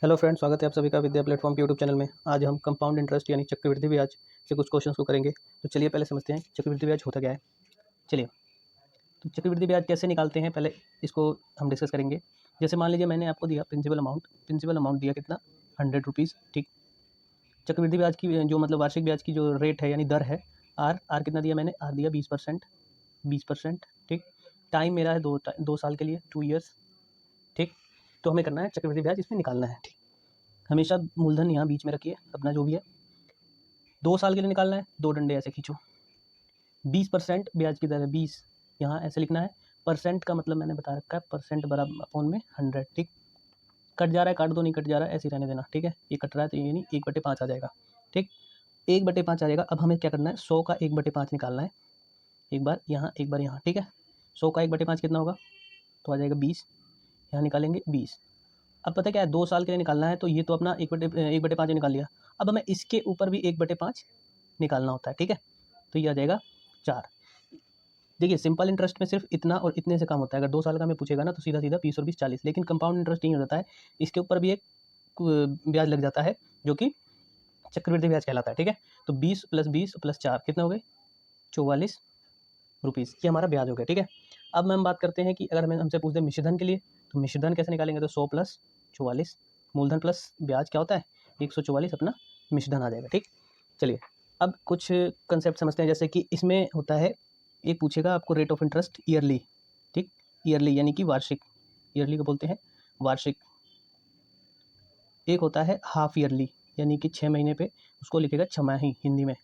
Hello friends, स्वागत है आप सभी का विद्या प्लेटफॉर्म के यूट्यूब चैनल में। आज हम कंपाउंड इंटरेस्ट यानी चक्रवृद्धि ब्याज से कुछ क्वेश्चंस को करेंगे। तो चलिए पहले समझते हैं चक्रवृद्धि ब्याज होता क्या है। चलिए, तो चक्रवृद्धि ब्याज कैसे निकालते हैं पहले इसको हम डिस्कस करेंगे। जैसे मान लीजिए मैंने आपको दिया प्रिंसिपल अमाउंट दिया कितना, 100 रुपीज़। ठीक, चक्रवृद्धि ब्याज की जो मतलब वार्षिक ब्याज की जो रेट है यानी दर है, आर कितना दिया मैंने, आर दिया 20%। 20%, ठीक। टाइम मेरा है 2 साल के लिए, 2 ईयर्स। ठीक, तो हमें करना है चक्रवृद्धि ब्याज इसमें निकालना है। ठीक, हमेशा मूलधन यहाँ बीच में रखिए अपना जो भी है। 2 साल के लिए निकालना है, 2 डंडे ऐसे खींचो। 20% ब्याज की दर है, 20 यहाँ ऐसे लिखना है। परसेंट का मतलब मैंने बता रखा है, परसेंट बराबर अपॉन में 100। ठीक, कट जा रहा है काट दो, नहीं कट जा रहा है ऐसे ही रहने देना। ठीक है, ये कट रहा है तो ये नहीं, 1/5 आ जाएगा। ठीक, 1/5 आ जाएगा। अब हमें क्या करना है, 100 का 1/5 निकालना है। एक बार यहाँ एक बार यहाँ। ठीक है, 100 का 1/5 कितना होगा, तो आ जाएगा 20। यहाँ निकालेंगे 20। अब पता क्या है, 2 साल के लिए निकालना है, तो ये तो अपना 1/5 निकाल लिया। अब हमें इसके ऊपर भी 1/5 निकालना होता है। ठीक है, तो ये आ जाएगा 4। देखिए, सिंपल इंटरेस्ट में सिर्फ इतना और इतने से काम होता है। अगर 2 साल का हमें पूछेगा ना तो सीधा सीधा 20 और 20 40। लेकिन कंपाउंड इंटरेस्ट नहीं हो जाता है, इसके ऊपर भी एक ब्याज लग जाता है जो कि चक्रवृद्धि ब्याज कहलाता है। ठीक है, तो 20 + 20 + 4 कितना हो गए, 44 रुपीज़। ये हमारा ब्याज हो गया। ठीक है, अब हम बात करते हैं कि अगर हमें हमसे पूछ दे मिश्रधन के लिए, तो मिश्रधन कैसे निकालेंगे, तो 100 + 44 मूलधन प्लस ब्याज क्या होता है, 144 अपना मिश्रधन आ जाएगा। ठीक, चलिए अब कुछ कंसेप्ट समझते हैं। जैसे कि इसमें होता है, एक पूछेगा आपको रेट ऑफ इंटरेस्ट ईयरली। ठीक, ईयरली यानी कि वार्षिक, ईयरली को बोलते हैं वार्षिक। एक होता है हाफ ईयरली यानी कि 6 महीने पे, उसको लिखेगा छमाही हिंदी में।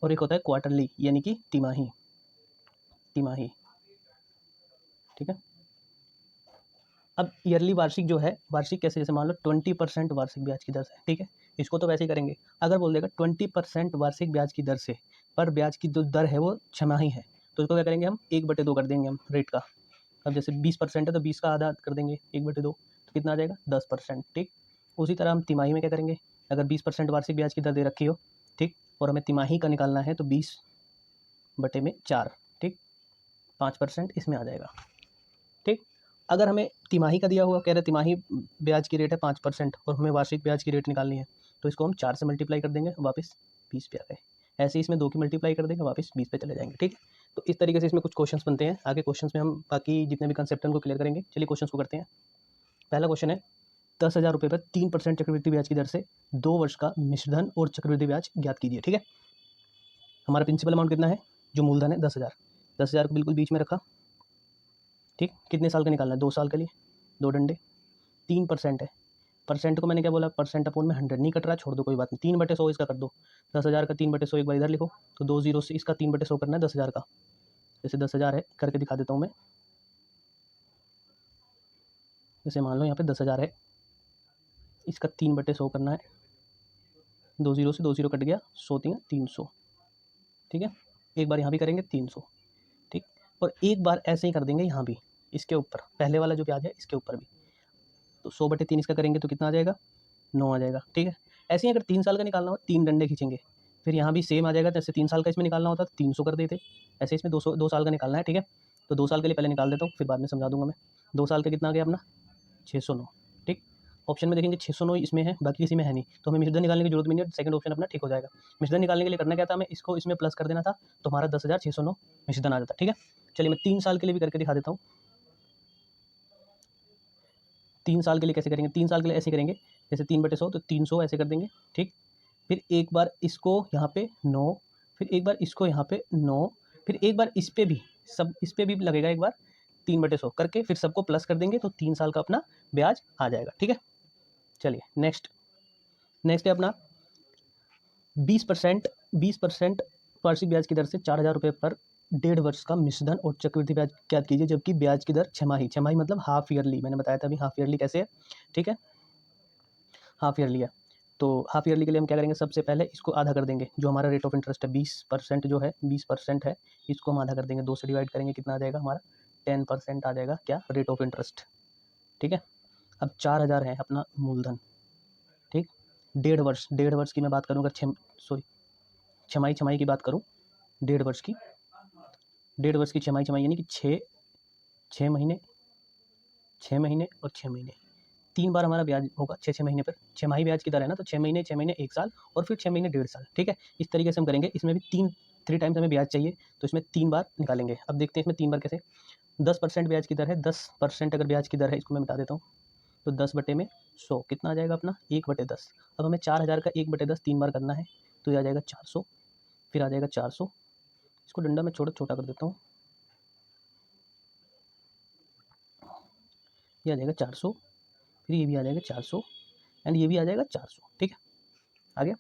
और एक होता है क्वार्टरली यानी कि तिमाही, तिमाही। ठीक है, अब ईयरली वार्षिक जो है, वार्षिक कैसे, जैसे मान लो 20% वार्षिक ब्याज की दर से। ठीक है, इसको तो वैसे ही करेंगे। अगर बोल देगा 20% वार्षिक ब्याज की दर से, पर ब्याज की जो दर है वो छमाही है, तो इसको क्या करेंगे हम, 1/2 कर देंगे हम रेट का। अब जैसे 20% है तो 20 का आधा कर देंगे, 1/2, तो कितना आ जाएगा, 10%। ठीक, उसी तरह हम तिमाही में क्या करेंगे, अगर 20% वार्षिक ब्याज की दर दे रखी हो, ठीक, और हमें तिमाही का निकालना है, तो 20/4। ठीक, 5% इसमें आ जाएगा। ठीक, अगर हमें तिमाही का दिया हुआ, कह रहे तिमाही ब्याज की रेट है 5% और हमें वार्षिक ब्याज की रेट निकालनी है, तो इसको हम 4 से मल्टीप्लाई कर देंगे, वापस 20 पे आ गए। ऐसे ही इसमें 2 की मल्टीप्लाई कर देंगे, वापस 20 पे चले जाएंगे। ठीक, तो इस तरीके से इसमें कुछ क्वेश्चंस बनते हैं। आगे क्वेश्चंस में हम बाकी जितने भी कंसेप्ट हैं उनको क्लियर करेंगे। चलिए क्वेश्चंस को करते हैं। पहला क्वेश्चन है, 10,000 रुपये पर 3% चक्रवृद्धि ब्याज की दर से 2 वर्ष का मिश्रधन और चक्रवृद्धि ब्याज ज्ञात कीजिए। ठीक है, हमारा प्रिंसिपल अमाउंट कितना है, जो मूलधन है 10,000। 10,000 को बिल्कुल बीच में रखा। ठीक, कितने साल का निकालना है, 2 साल के लिए, 2 डंडे। 3% है, परसेंट को मैंने क्या बोला, परसेंट अपॉन में 100। नहीं कट रहा, छोड़ दो कोई बात नहीं, 3/100 इसका कर दो। 10,000 का 3/100 एक बार इधर लिखो, तो 2 जीरो से इसका 3/100 करना है 10,000 का। जैसे 10,000 है, करके दिखा देता हूँ मैं। जैसे मान लो यहाँ पे 10,000 है, इसका 3/100 करना है। 2 जीरो से 2 जीरो कट गया, 100×300। ठीक है, एक बार यहाँ भी करेंगे 300। ठीक, और एक बार ऐसे ही कर देंगे यहाँ भी, इसके ऊपर पहले वाला जो ब्याज है इसके ऊपर भी। तो 100/3 इसका करेंगे तो कितना आ जाएगा, 9 आ जाएगा। ठीक है, ऐसे ही अगर 3 साल का निकालना हो, 3 डंडे खींचेंगे, फिर यहाँ भी सेम आ जाएगा। जैसे 3 साल का इसमें निकालना होता तो 300 कर देते, ऐसे इसमें 2 साल का निकालना है। ठीक है, तो 2 साल के लिए पहले निकाल देता हूँ, फिर बाद में समझा दूंगा मैं। 2 साल का कितना आ गया अपना, 609। ठीक, ऑप्शन में देखेंगे 609 इसमें है, बाकी किसी में है नहीं, तो हमें मिश्रधन निकालने की जरूरत भी नहीं है। सेकंड ऑप्शन अपना ठीक हो जाएगा। मिश्रधन निकालने के लिए करना क्या था, हमें इसको इसमें प्लस कर देना था, तो हमारा 10,609 मिश्रधन आ जाता। ठीक है, चलिए मैं 3 साल के लिए भी करके दिखा देता हूँ। 3 साल के लिए कैसे करेंगे, 3 साल के लिए ऐसे करेंगे, जैसे 3/100 तो 300 ऐसे कर देंगे। ठीक, फिर एक बार इसको यहाँ पे 9, फिर एक बार इसको यहाँ पे 9, फिर एक बार इस पे भी, सब इस पे भी लगेगा एक बार, 3/100 करके फिर सबको प्लस कर देंगे, तो 3 साल का अपना ब्याज आ जाएगा। ठीक है, चलिए नेक्स्ट नेक्स्ट है अपना 20%। 20% वार्षिक ब्याज की दर से 4,000 रुपये पर 1.5 वर्ष का मिश्रधन और चक्रवृद्धि ब्याज ज्ञात कीजिए, जबकि ब्याज की दर छमाही, छमाही मतलब हाफ ईयरली, मैंने बताया था अभी हाफ ईयरली कैसे है। ठीक है, हाफ ईयरली है, तो हाफ ईयरली के लिए हम क्या करेंगे, सबसे पहले इसको आधा कर देंगे। जो हमारा रेट ऑफ इंटरेस्ट है 20% जो है, 20% है, इसको हम आधा कर देंगे, 2 से डिवाइड करेंगे, कितना आ जाएगा हमारा, 10% आ जाएगा क्या, रेट ऑफ इंटरेस्ट। ठीक है, अब 4,000 है अपना मूलधन। ठीक, 1.5 वर्ष की मैं बात करूँ, अगर छमाही छमाही की बात करूँ, 1.5 वर्ष की, 1.5 वर्ष की छमाही, छमाही यानी कि 6 महीने, 6 महीने और 6 महीने, 3 बार हमारा ब्याज होगा 6 महीने पर, 6 ब्याज की दर है ना, तो 6 महीने 1 साल और फिर 6 महीने 1.5 साल, ठीक है। इस तरीके से हम करेंगे। इसमें भी 3 टाइम्स हमें ब्याज चाहिए, तो इसमें 3 बार निकालेंगे। अब देखते हैं इसमें 3 बार कैसे। 10% ब्याज की दर है, 10% अगर ब्याज की दर है, इसको मैं बता देता हूँ। तो 10/100 कितना आ जाएगा अपना 1/10। अब हमें 4000 का 1/10 3 बार करना है, तो ये आ जाएगा 400, फिर आ जाएगा 400, इसको डंडा में छोटा कर देता हूँ, ये आ जाएगा 400, फिर ये भी आ जाएगा 400 एंड ये भी आ जाएगा 400, ठीक है। आ गया।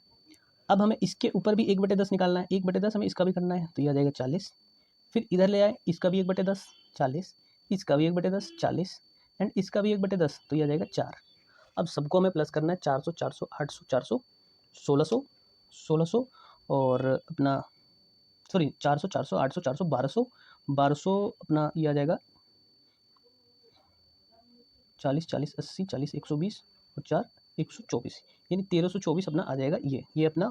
अब हमें इसके ऊपर भी 1/10 निकालना है, 1/10 हमें इसका भी करना है, तो ये आ जाएगा 40, फिर इधर ले आए, इसका भी 1/10 40, इसका भी 1/10 40 एंड इसका भी 1/10, तो ये आ जाएगा 4। अब सबको हमें प्लस करना है, 400 400 800 400 1600 1600 और अपना सॉरी 400 400 800 400 1200 1200 अपना ये आ जाएगा 40 40 80 40 120 और 4 124, यानी 1324 अपना आ जाएगा। ये अपना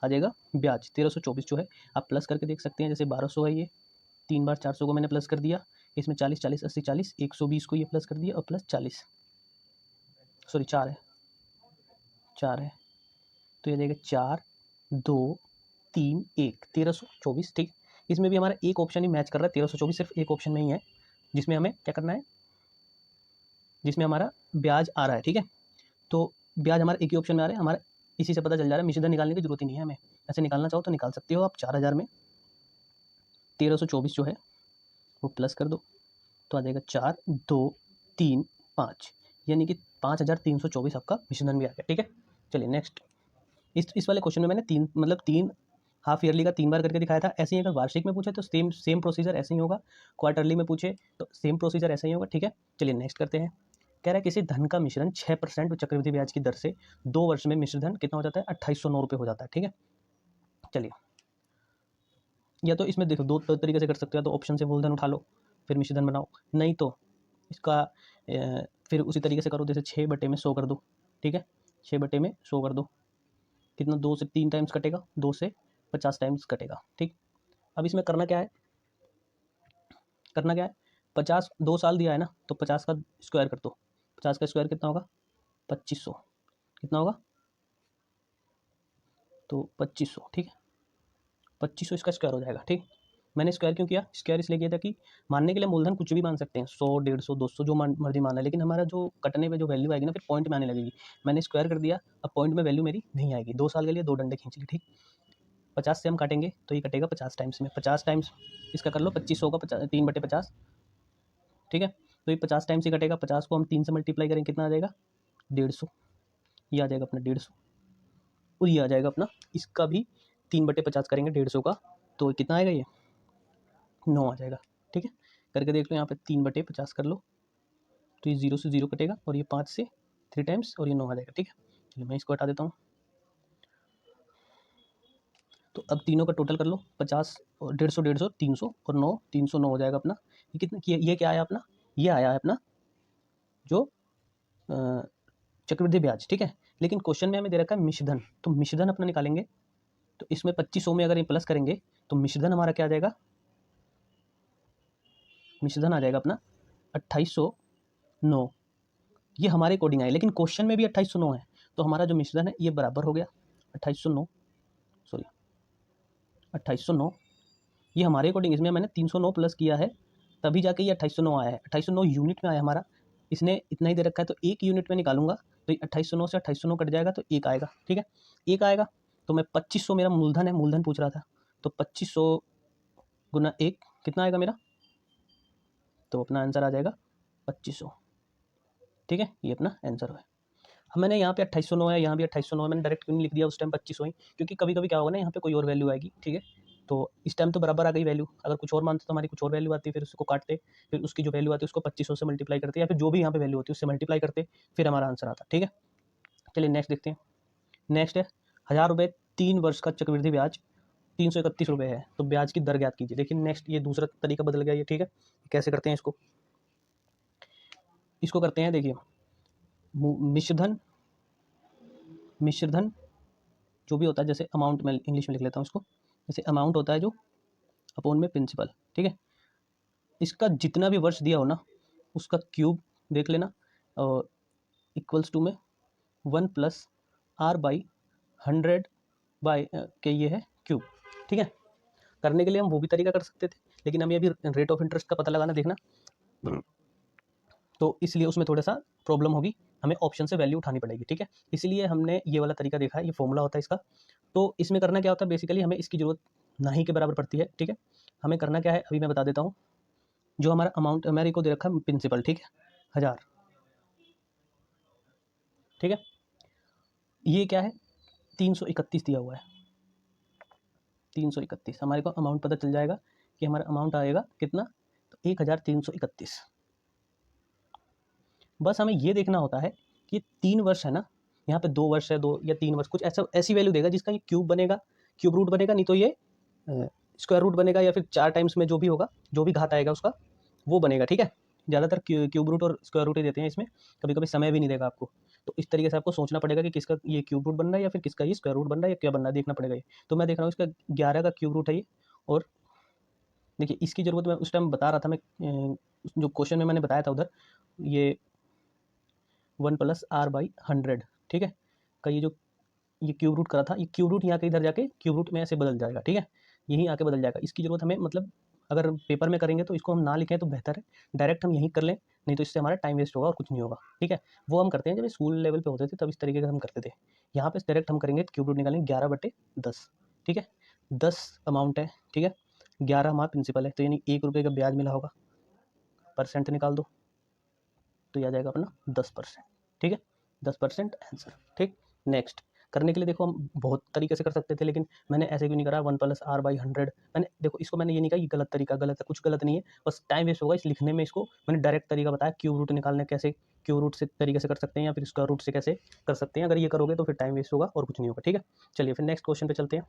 आ जाएगा ब्याज 1324 जो है। आप प्लस करके देख सकते हैं, जैसे 1200 है, ये 3 बार 400 को मैंने प्लस कर दिया, इसमें 40 40 80 40 120 को ये प्लस कर दिया और प्लस 40 सॉरी 4 है 4 है, तो ये जाएगा 4 2 3 1 1324, ठीक। इसमें भी हमारा एक ऑप्शन ही मैच कर रहा है, 1324 सिर्फ एक ऑप्शन में ही है जिसमें हमें क्या करना है, जिसमें हमारा ब्याज आ रहा है, ठीक है। तो ब्याज हमारा एक ही ऑप्शन में आ रहा है, हमारा इसी से पता चल जा रहा है, मिश्रधन निकालने की जरूरत ही नहीं है हमें। ऐसे निकालना चाहो तो निकाल सकते हो आप। 4000 में 1324 जो है वो प्लस कर दो, तो आ जाएगा 4 2 3 5, यानी कि 5324 आपका मिश्रधन भी आ गया, ठीक है। चलिए नेक्स्ट। इस वाले क्वेश्चन में मैंने तीन हाफ ईयरली का 3 बार करके दिखाया था। ऐसे ही अगर वार्षिक में पूछे तो सेम प्रोसीजर ऐसे ही होगा, क्वार्टरली में पूछे तो सेम प्रोसीजर ऐसे ही होगा, ठीक है। चलिए नेक्स्ट करते हैं। कह रहा है किसी धन का मिश्रण 6% चक्रवृद्धि ब्याज की दर से 2 वर्ष में मिश्र धन कितना हो जाता है, 2809 रुपये हो जाता है, ठीक है। चलिए, या तो इसमें देखो 2 तरीके से कर सकते हो, तो ऑप्शन से मूलधन उठा लो फिर मिश्र धन बनाओ, नहीं तो इसका फिर उसी तरीके से करो, जैसे 6/100 कर दो, ठीक है। 6/100 कर दो, कितना 2 से 3 टाइम्स कटेगा, 2 से 50 टाइम्स कटेगा, ठीक। अब इसमें करना क्या है, 50 2 साल दिया है ना, तो 50 का स्क्वायर कर दो। 50 का स्क्वायर कितना होगा 2500, कितना होगा तो 2500, ठीक है। 2500 इसका स्क्वायर हो जाएगा, ठीक। मैंने स्क्वायर क्यों किया, स्क्वायर इसलिए किया था कि मानने के लिए मूलधन कुछ भी मान सकते हैं, 100 150 200 जो मर्जी माना है, लेकिन हमारा जो कटने में जो वैल्यू आएगी ना फिर पॉइंट में आने लगेगी। मैंने स्क्वायर कर दिया, अब पॉइंट में वैल्यू मेरी नहीं आएगी। 2 साल के लिए 2 डंडे खींच ली, ठीक। 50 से हम काटेंगे तो ये कटेगा 50 टाइम्स में, 50 टाइम्स इसका कर लो, 2500 का 3/50, ठीक है। तो ये 50 टाइम्स ही कटेगा, 50 को हम 3 से मल्टीप्लाई करेंगे, कितना आ जाएगा 150, ये आ जाएगा अपना 150, और ये आ जाएगा अपना, इसका भी 3/50 करेंगे 150 का, तो कितना आएगा ये 9 आ जाएगा, ठीक है। करके देख लो, यहाँ पे 3/50 कर लो, तो ये 0 से 0 कटेगा और ये 5 से 3 टाइम्स और ये 9 आ जाएगा, ठीक है। चलिए मैं इसको हटा देता हूँ। तो अब तीनों का टोटल कर लो, 50 और 150 150 300 और 9 309 हो जाएगा अपना। ये कितना, ये क्या आया अपना, ये आया है अपना जो चक्रवृद्धि ब्याज, ठीक है। लेकिन क्वेश्चन में हमें दे रखा है मिश्रधन, तो मिश्रधन अपना निकालेंगे, तो इसमें 2500 में अगर ये प्लस करेंगे तो मिश्रधन हमारा क्या आ जाएगा, मिश्रधन आ जाएगा अपना 2809, ये हमारे अकॉर्डिंग आए, लेकिन क्वेश्चन में भी 2809 है, तो हमारा जो मिश्रधन है ये बराबर हो गया 2809, सॉरी 2809, ये हमारे अकॉर्डिंग, इसमें मैंने 309 प्लस किया है तभी जाके ये 2809 आया है। 2809 यूनिट में आया हमारा, इसने इतना ही दे रखा है, तो एक यूनिट में निकालूंगा तो 2809 से 2809 कट जाएगा, तो एक आएगा, ठीक है। एक आएगा, तो मैं 2500 मेरा मूलधन है, मूलधन पूछ रहा था, तो 2500 गुना 1 कितना आएगा मेरा, तो अपना आंसर आ जाएगा 2500, ठीक है। ये अपना आंसर है। अब मैंने यहाँ पे 2809 है, यहाँ भी 2809 है, मैंने डायरेक्ट क्यों नहीं लिख दिया उस टाइम 2500 ही, क्योंकि कभी कभी क्या होगा ना, यहाँ पे कोई और वैल्यू आएगी, ठीक है। तो इस टाइम तो बराबर आ गई वैल्यू, अगर कुछ और मानते तो हमारी कुछ और वैल्यू आती, फिर उसको काटते, फिर उसकी जो वैल्यू आती है उसको 2500 से मल्टीप्लाई करते, या फिर जो भी यहाँ पे वैल्यू होती है उससे मल्टीप्लाई करते, फिर हमारा आंसर आता, ठीक है। चलिए नेक्स्ट देखते हैं। नेक्स्ट है 1000 रुपये 3 वर्ष का चक्रवृद्धि ब्याज 331 रुपये है, तो ब्याज की दर ज्ञात कीजिए। देखिए नेक्स्ट, ये दूसरा तरीका बदल गया ये, ठीक है। कैसे करते हैं इसको, इसको करते हैं, देखिए मिश्रधन, मिश्रधन जो भी होता है, जैसे अमाउंट में इंग्लिश में लिख लेता हूँ इसको, जैसे अमाउंट होता है जो अपॉन में प्रिंसिपल, ठीक है। इसका जितना भी वर्ष दिया हो ना उसका क्यूब देख लेना, और इक्वल्स टू में 1 प्लस आर बाई 100 बाई के ये है क्यूब, ठीक है। करने के लिए हम वो भी तरीका कर सकते थे, लेकिन हमें अभी रेट ऑफ इंटरेस्ट का पता लगाना देखना, तो इसलिए उसमें थोड़ा सा प्रॉब्लम होगी, हमें ऑप्शन से वैल्यू उठानी पड़ेगी, ठीक है। इसलिए हमने ये वाला तरीका देखा है, ये फॉर्मूला होता है इसका। तो इसमें करना क्या होता है, बेसिकली हमें इसकी ज़रूरत ना ही के बराबर पड़ती है, ठीक है। हमें करना क्या है अभी मैं बता देता हूँ। जो हमारा अमाउंट हमारे को दे रखा है प्रिंसिपल, ठीक है, 1000, ठीक है। ये क्या है, 331 दिया हुआ है, 331 हमारे को अमाउंट पता चल जाएगा कि हमारा अमाउंट आएगा कितना, तो 1331। बस हमें ये देखना होता है कि 3 वर्ष है ना, यहाँ पे 2 वर्ष है, 2 या 3 वर्ष, कुछ ऐसा ऐसी वैल्यू देगा जिसका ये क्यूब बनेगा, क्यूब रूट बनेगा, नहीं तो ये स्क्वायर रूट बनेगा, या फिर 4 टाइम्स में जो भी होगा, जो भी घात आएगा उसका वो बनेगा, ठीक है। ज़्यादातर क्यूब रूट और स्क्वायर रूट ही देते हैं इसमें, कभी कभी समय भी नहीं देगा आपको। तो इस तरीके से आपको सोचना पड़ेगा कि किसका ये क्यूब रूट बन रहा है या फिर किसका ये स्क्वायर रूट बन रहा है, या क्या बन रहा है देखना पड़ेगा ये। तो मैं देख रहा हूँ इसका 11 का क्यूब रूट है ये, और देखिए इसकी ज़रूरत मैं उस टाइम बता रहा था, मैं जो क्वेश्चन में मैंने बताया था उधर, ये 1 प्लस आर बाई 100, ठीक है, का ये क्यूब रूट करा था, ये क्यूब रूट यहाँ के इधर जाके क्यूब रूट में ऐसे बदल जाएगा, ठीक है, यहीं आके बदल जाएगा। इसकी ज़रूरत हमें, मतलब अगर पेपर में करेंगे तो इसको हम ना लिखें तो बेहतर है, डायरेक्ट हम यहीं कर लें, नहीं तो इससे हमारा टाइम वेस्ट होगा और कुछ नहीं होगा, ठीक है। वो हम करते हैं जब स्कूल लेवल पे होते थे तब इस तरीके का हम करते थे। यहाँ पे डायरेक्ट हम करेंगे, क्यूब रूट निकालेंगे 11/10, ठीक है, 10 अमाउंट है, ठीक है, 11 हमारा प्रिंसिपल है, तो यानी 1 रुपये का ब्याज मिला होगा, परसेंट निकाल दो तो यह आ जाएगा अपना 10%, ठीक है, 10% आंसर, ठीक। नेक्स्ट करने के लिए देखो हम बहुत तरीके से कर सकते थे, लेकिन मैंने ऐसे क्यों नहीं करा, 1 प्लस आर बाई 100, मैंने देखो इसको मैंने ये नहीं कहा ये गलत तरीका, गलत है, कुछ गलत नहीं है, बस टाइम वेस्ट होगा इस लिखने में। इसको मैंने डायरेक्ट तरीका बताया, क्यूब रूट निकालने कैसे, क्यूब रूट से तरीके से कर सकते हैं या फिर स्क्वायर रूट से कैसे कर सकते हैं। अगर ये करोगे तो फिर टाइम वेस्ट होगा और कुछ नहीं होगा, ठीक है। चलिए फिर नेक्स्ट क्वेश्चन पे चलते हैं।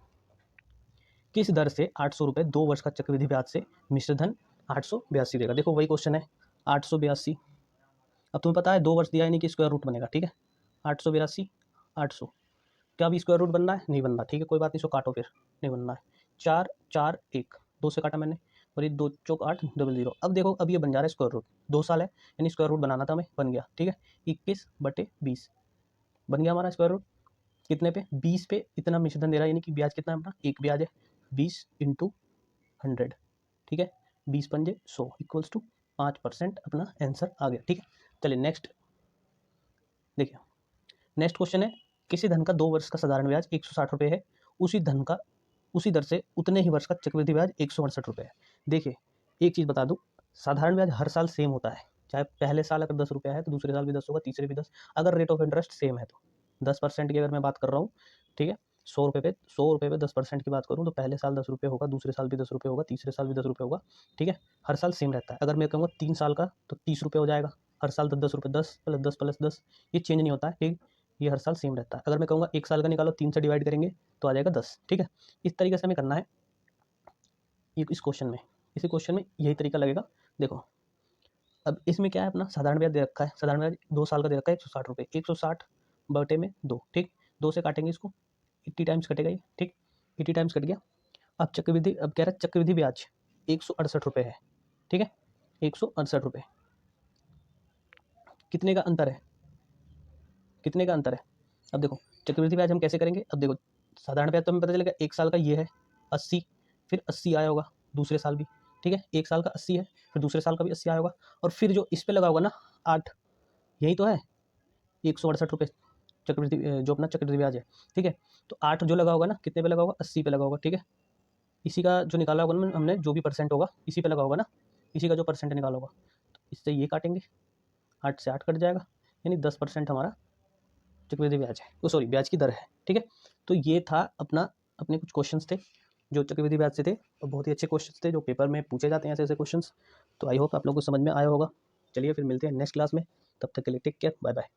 किस दर से 800 रुपये 2 वर्ष का चक्रवृद्धि ब्याज से मिश्र धन 882 देगा। देखो वही क्वेश्चन है, 882। अब तुम्हें पता है 2 वर्ष दिया है, नहीं कि स्क्वायर रूट बनेगा, ठीक है, 882, 800, क्या अभी स्क्वायर रूट बनना है, नहीं बनना, ठीक है, कोई बात नहीं, इसको काटो फिर, नहीं बनना है। 4 4 1, 2 से काटा मैंने, और ये 2 चौक 8 00। अब देखो अब ये बन जा रहा है स्क्वायर रूट, 2 साल है यानी स्क्वायर रूट बनाना था हमें, बन गया, ठीक है, 21/20 बन गया हमारा स्क्वायर रूट। कितने पे, 20 पे इतना मिश्रधन दे रहा है, यानी कि ब्याज कितना है अपना, एक ब्याज है 20 × 100, ठीक है, 20 पंजे 100 इक्वल्स टू 5%, अपना आंसर आ गया, ठीक है। चलिए नेक्स्ट देखिए, नेक्स्ट क्वेश्चन है, किसी धन का 2 वर्ष का साधारण ब्याज 160 रुपये है, उसी दर से उतने ही वर्ष का चक्रवृद्धि ब्याज 168 रुपये है। देखिए एक चीज़ बता दूं, साधारण ब्याज हर साल सेम होता है, चाहे पहले साल अगर 10 रुपया है तो दूसरे साल भी 10 होगा, तीसरे भी 10, अगर रेट ऑफ इंटरेस्ट सेम है तो 10% की अगर मैं बात कर रहा हूँ, ठीक है, 100 रुपये पे 10% की बात करूँ तो पहले साल 10 रुपये होगा, दूसरे साल भी 10 रुपये होगा, तीसरे साल भी 10 रुपये होगा, ठीक है, हर साल सेम रहता है। अगर मैं कहूँगा 3 साल का तो 30 रुपये हो जाएगा, हर साल 10 रुपये, 10 + 10 + 10, ये चेंज नहीं होता है, ठीक, ये हर साल सेम रहता है। अगर मैं कहूँगा 1 साल का निकालो, 3 से डिवाइड करेंगे तो आ जाएगा 10, ठीक है। इस तरीके से हमें करना है इस क्वेश्चन में, इसी क्वेश्चन में यही तरीका लगेगा। देखो अब इसमें क्या है, अपना साधारण ब्याज दे रखा है, साधारण ब्याज 2 साल का दे रखा है 160 रुपये, 160/2, ठीक, 2 से काटेंगे इसको, 80 टाइम्स कटेगा ये, ठीक, 80 टाइम्स कट गया। अब चक्रवृद्धि, अब कह रहा है चक्रवृद्धि ब्याज 168 रुपये है, ठीक है, 168 रुपये, कितने का अंतर है, कितने का अंतर है। अब देखो चक्रवृद्धि ब्याज हम कैसे करेंगे, अब देखो साधारण ब्याज तो हमें पता चलेगा 1 साल का ये है 80, फिर 80 आया होगा दूसरे साल भी, ठीक है, 1 साल का 80 है, फिर दूसरे साल का भी 80 आया होगा, और फिर जो इस पे लगा होगा ना 8, यही तो है 168 रुपये चक्रवृद्धि, जो अपना चक्रवृद्धि ब्याज है, ठीक है। तो 8 जो लगा होगा ना, कितने पे लगा होगा, 80 पे लगा होगा, ठीक है, इसी का जो निकाला होगा ना हमने, जो भी परसेंट होगा इसी पे लगा होगा ना, इसी का जो परसेंट निकाला होगा, तो इससे ये काटेंगे, 8 से 8 कट जाएगा, यानी 10% हमारा चक्रवृद्धि ब्याज है, वो सॉरी ब्याज की दर है, ठीक है। तो ये था अपना, अपने कुछ क्वेश्चंस थे जो चक्रवृद्धि ब्याज से थे, और बहुत ही अच्छे क्वेश्चंस थे जो पेपर में पूछे जाते हैं ऐसे ऐसे क्वेश्चंस। तो आई होप आप लोगों को समझ में आया होगा। चलिए फिर मिलते हैं नेक्स्ट क्लास में, तब तक के लिए टेक केयर, बाय बाय।